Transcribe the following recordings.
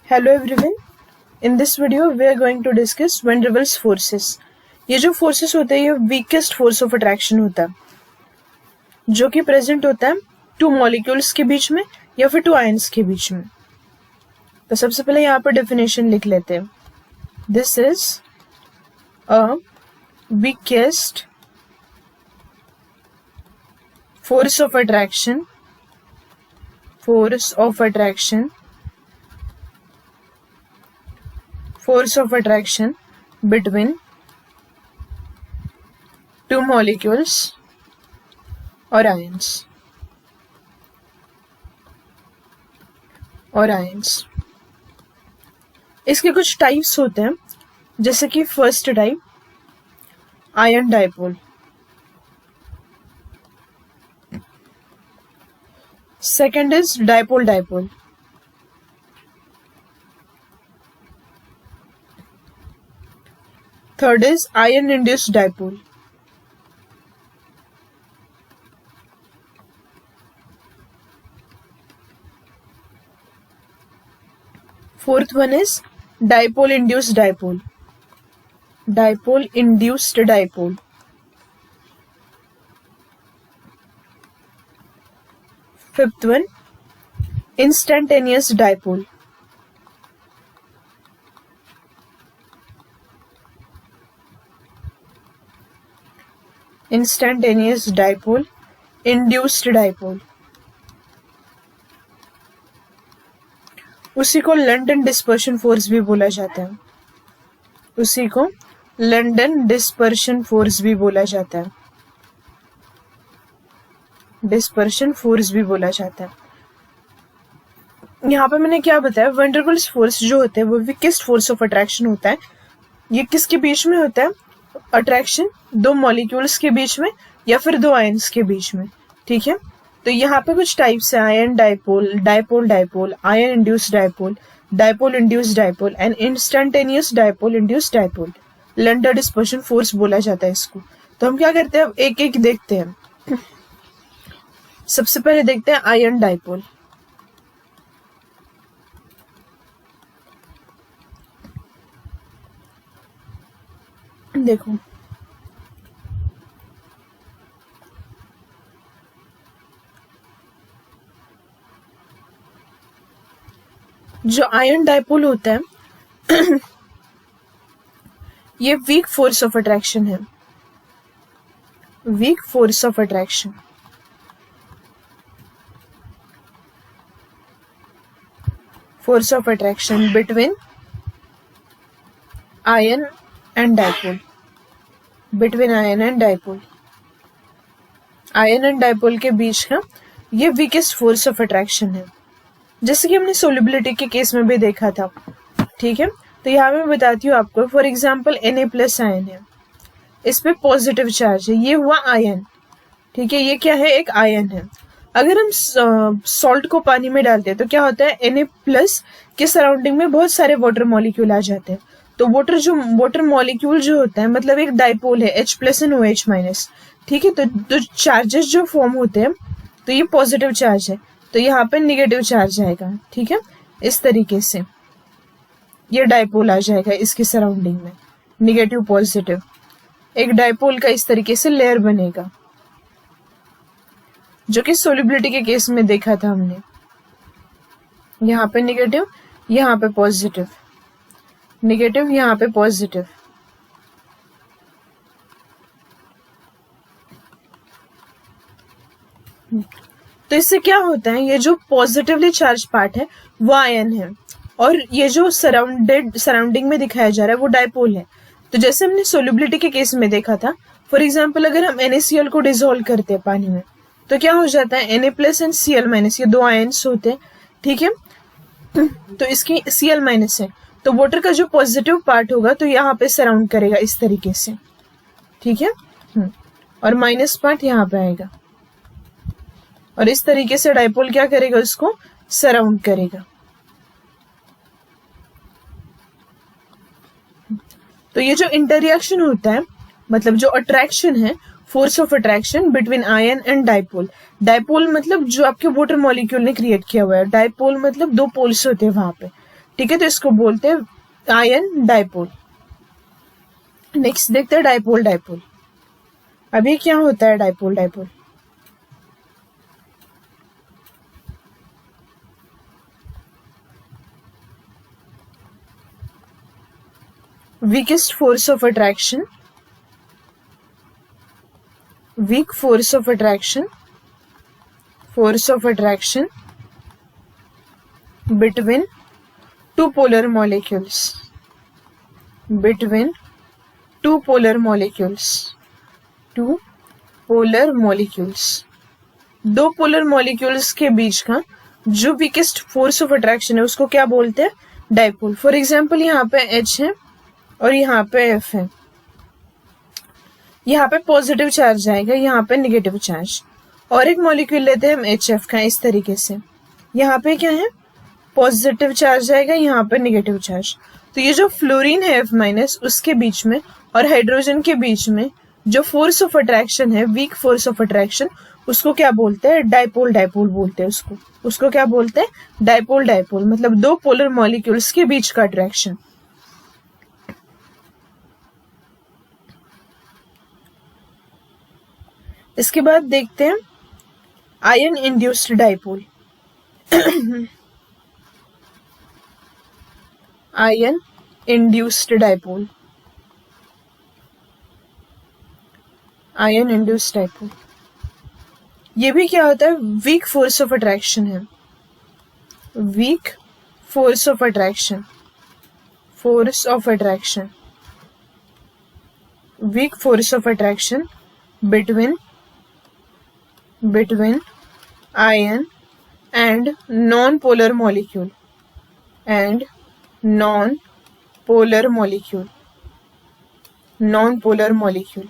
Hello everyone. In this video we are going to discuss van der Waals forces. ये जो forces होते हैं ये weakest force of attraction होता है जो कि present होता है two molecules के बीच में या फिर two ions के बीच में. तो सबसे पहले यहाँ पर definition लिख लेते हैं. This is a weakest force of attraction between two molecules or ions. इसके कुछ टाइप्स होते हैं जैसे कि first type ion dipole, second is dipole. Third is ion induced dipole. Fourth one is dipole induced dipole. Fifth one, instantaneous dipole. Induced dipole. उसी को London dispersion force भी बोला जाता है. यहाँ पे मैंने क्या बताया, van der Waals फोर्स जो होते हैं वो वीकेस्ट फोर्स ऑफ अट्रैक्शन होता है. ये किसके बीच में होता है? अट्रैक्शन दो मॉलिक्यूल्स के बीच में या फिर दो आयंस के बीच में. ठीक है, तो यहाँ पे कुछ टाइप्स है: ion dipole, ion induced dipole induced dipole and instantaneous dipole induced dipole. London dispersion force बोला जाता है इसको. तो हम क्या करते हैं, एक एक देखते हैं. सबसे पहले देखते हैं आयन डाइपोल. देखो, जो आयन डाइपोल होता है ये वीक फोर्स ऑफ अट्रैक्शन है. Force of attraction between ion and dipole. Ion and dipole के बीच का ये वीकेस्ट फोर्स ऑफ अट्रैक्शन है, जैसे कि हमने सोल्युबिलिटी के केस में भी देखा था. ठीक है, तो यहाँ मैं बताती हूँ आपको. फॉर एग्जाम्पल Na+ आयन है, इस पे पॉजिटिव चार्ज है, ये हुआ आयन. ठीक है, ये क्या है? एक आयन है. अगर हम सॉल्ट को पानी में डालते हैं तो क्या होता है, Na+ के सराउंडिंग में बहुत सारे वाटर मॉलिक्यूल आ जाते हैं. तो वाटर मॉलिक्यूल जो होता है मतलब एक डाइपोल है, H+ एंड OH-. ठीक है, तो चार्जेस जो फॉर्म होते हैं तो ये पॉजिटिव चार्ज है, तो यहाँ पे निगेटिव चार्ज आएगा. ठीक है, इस तरीके से ये डाइपोल आ जाएगा इसके सराउंडिंग में, निगेटिव पॉजिटिव. एक डाइपोल का इस तरीके से लेयर बनेगा, जो कि सोल्युबिलिटी के केस में देखा था हमने. यहाँ पे निगेटिव, यहाँ पे पॉजिटिव, निगेटिव, यहाँ पे पॉजिटिव. तो इससे क्या होता है, ये जो पॉजिटिवली चार्ज पार्ट है वो आयन है और ये जो सराउंडिंग में दिखाया जा रहा है वो डाइपोल है. तो जैसे हमने सोल्युबिलिटी के केस में देखा था, फॉर एग्जांपल अगर हम NaCl को डिसॉल्व करते हैं पानी में तो क्या हो जाता है, Na+ एंड Cl-, ये दो आयन्स होते हैं. ठीक है, तो इसकी Cl- है, तो वाटर का जो पॉजिटिव पार्ट होगा तो यहाँ पे सराउंड करेगा इस तरीके से. ठीक है, और माइनस पार्ट यहाँ पे आएगा और इस तरीके से डाइपोल क्या करेगा, उसको सराउंड करेगा. तो ये जो इंटररिएक्शन होता है, मतलब जो अट्रैक्शन है, force of attraction between ion and dipole. Dipole मतलब जो आपके वाटर मॉलिक्यूल ने क्रिएट किया हुआ है, डाइपोल मतलब दो पोल्स होते हैं वहां पे. ठीक है, तो इसको बोलते हैं आयन डाइपोल। नेक्स्ट देखते हैं डाइपोल डाइपोल। अभी क्या होता है dipole dipole? weakest force of attraction, weak force of attraction between two polar molecules, between two polar molecules, two polar molecules, दो पोलर मॉलिक्यूल्स के बीच का जो वीकेस्ट फोर्स ऑफ अट्रैक्शन है उसको क्या बोलते हैं? डाइपोल। फॉर एग्जाम्पल यहाँ पे H है और यहाँ पे F है, यहाँ पे पॉजिटिव चार्ज आएगा, यहाँ पे नेगेटिव चार्ज, और एक मॉलिक्यूल लेते हैं हम HF का इस तरीके से, यहाँ पे क्या है? पॉजिटिव चार्ज आएगा, यहाँ पे नेगेटिव चार्ज। तो ये जो फ्लोरीन है F- उसके बीच में और हाइड्रोजन के बीच में जो फोर्स ऑफ अट्रैक्शन है, वीक फोर्स ऑफ अट्रैक्शन, उसको क्या बोलते हैं? डाइपोल डाइपोल बोलते हैं उसको क्या बोलते हैं? डाइपोल डाइपोल, मतलब दो पोलर मॉलिक्यूल्स के बीच का अट्रैक्शन। इसके बाद देखते हैं ion induced dipole. Ion induced dipole, ion induced dipole, ये भी क्या होता है? वीक फोर्स ऑफ अट्रैक्शन है, weak force of attraction, force of attraction, weak force of attraction between ion and non-polar molecule, and non-polar molecule, non-polar molecule,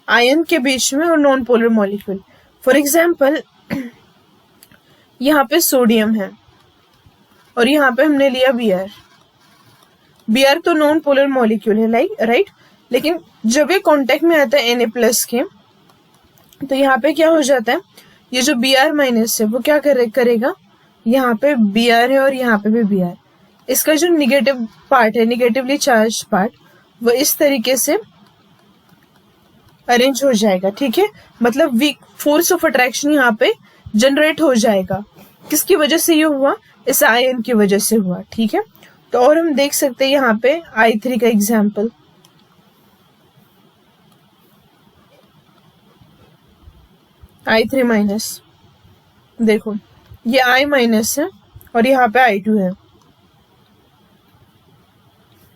ion के बीच में और non polar molecule. For example यहाँ पे sodium है और यहाँ पे हमने लिया Br। Br तो नॉन पोलर मॉलिक्यूल है, राइट, लेकिन जब ये कांटेक्ट में आता है Na+ के, तो यहाँ पे क्या हो जाता है? ये जो Br- है वो क्या करेगा? यहाँ पे Br है और यहाँ पे भी Br, इसका जो निगेटिव पार्ट है, निगेटिवली चार्ज पार्ट, वो इस तरीके से अरेंज हो जाएगा। ठीक है, मतलब वीक फोर्स ऑफ अट्रैक्शन यहाँ पे जनरेट हो जाएगा। किसकी वजह से ये हुआ? इस आयन की वजह से हुआ। ठीक है, तो और हम देख सकते हैं यहाँ पे I3 का एग्जाम्पल। I3-, देखो ये I- है और यहाँ पे I2 है।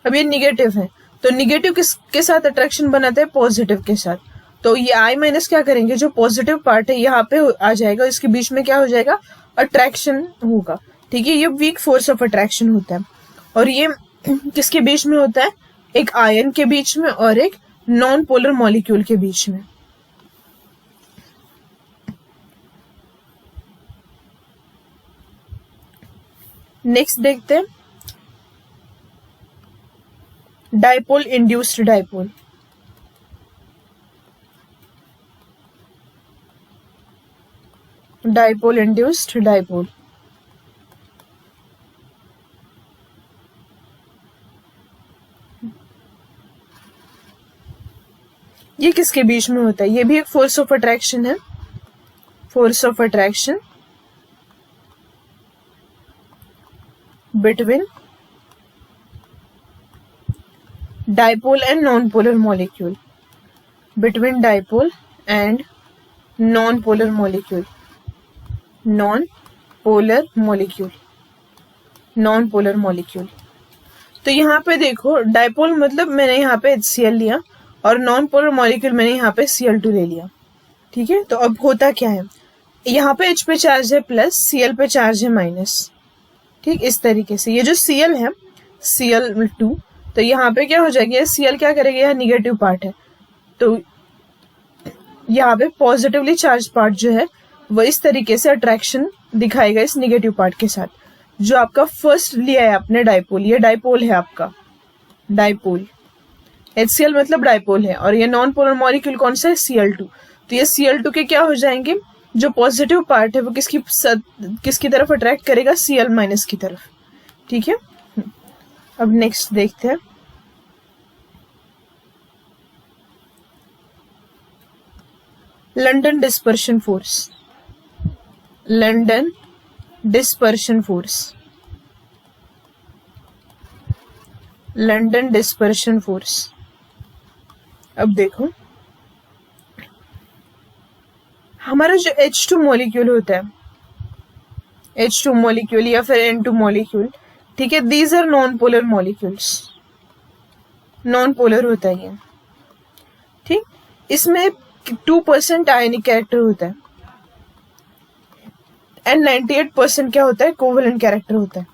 अब ये निगेटिव है, तो निगेटिव किसके साथ अट्रैक्शन बनाता है? पॉजिटिव के साथ। तो ये I- क्या करेंगे? जो पॉजिटिव पार्ट है यहाँ पे आ जाएगा, इसके बीच में क्या हो जाएगा? अट्रैक्शन होगा। ठीक है, ये वीक फोर्स ऑफ अट्रैक्शन होता है, और ये किसके बीच में होता है? एक आयन के बीच में और एक नॉन पोलर मॉलिक्यूल के बीच में। नेक्स्ट देखते हैं dipole induced dipole. Dipole induced dipole, ये किसके बीच में होता है? ये भी एक फोर्स ऑफ अट्रैक्शन है, force of attraction between dipole and non-polar molecule, between dipole and non-polar molecule, non-polar molecule, non-polar molecule। तो यहाँ पे देखो डाइपोल मतलब मैंने यहाँ पे HCl लिया और नॉन पोलर मॉलिक्यूल मैंने यहाँ पे Cl2 ले लिया। ठीक है, तो अब होता क्या है? यहाँ पे H पे चार्ज है प्लस, Cl पे चार्ज है माइनस। ठीक, इस तरीके से ये जो Cl है Cl2, तो यहाँ पे क्या हो जाएगा? Cl क्या करेगा? यह निगेटिव पार्ट है, तो यहाँ पे पॉजिटिवली चार्ज पार्ट जो है वो इस तरीके से अट्रैक्शन दिखाएगा इस निगेटिव पार्ट के साथ। जो आपका फर्स्ट लिया है आपने डाइपोल, ये डाइपोल है आपका, डाइपोल। HCl मतलब डाइपोल है, और ये नॉन पोलर मॉलिक्यूल कौन सा है? Cl2। तो ये Cl2 के क्या हो जाएंगे? जो पॉजिटिव पार्ट है वो किसकी तरफ अट्रैक्ट करेगा? Cl- की तरफ। ठीक है, अब नेक्स्ट देखते हैं। London dispersion force, London dispersion force, London dispersion force. अब देखो, हमारा जो H2 मॉलिक्यूल होता है, H2 मॉलिक्यूल या फिर N2 मॉलिक्यूल, ठीक है, these are non polar molecules, non polar होता है ये, ठीक। इसमें 2% आयनिक कैरेक्टर होता है एंड 98% क्या होता है, कोवेलेंट कैरेक्टर होता है।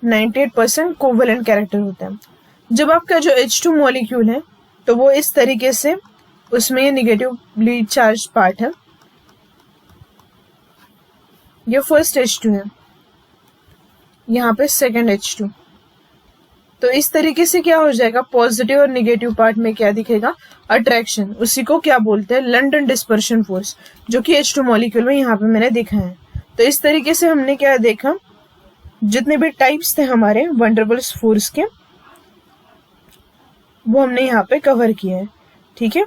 98% कोवेलेंट कैरेक्टर होता है। जब आपका जो H2 मॉलिक्यूल है तो वो इस तरीके से, उसमें ये निगेटिवली चार्ज पार्ट है, ये फर्स्ट H2 है, यहाँ पे सेकंड H2। तो इस तरीके से क्या हो जाएगा, पॉजिटिव और निगेटिव पार्ट में क्या दिखेगा, अट्रैक्शन। उसी को क्या बोलते हैं, लंडन डिस्पर्शन फोर्स, जो कि H2 मॉलिक्यूल में यहाँ पे मैंने देखा है। तो इस तरीके से हमने क्या देखा, जितने भी टाइप्स थे हमारे वंडरबल्स फोर्स के, वो हमने यहाँ पे कवर किया है, ठीक है।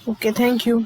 Okay, thank you.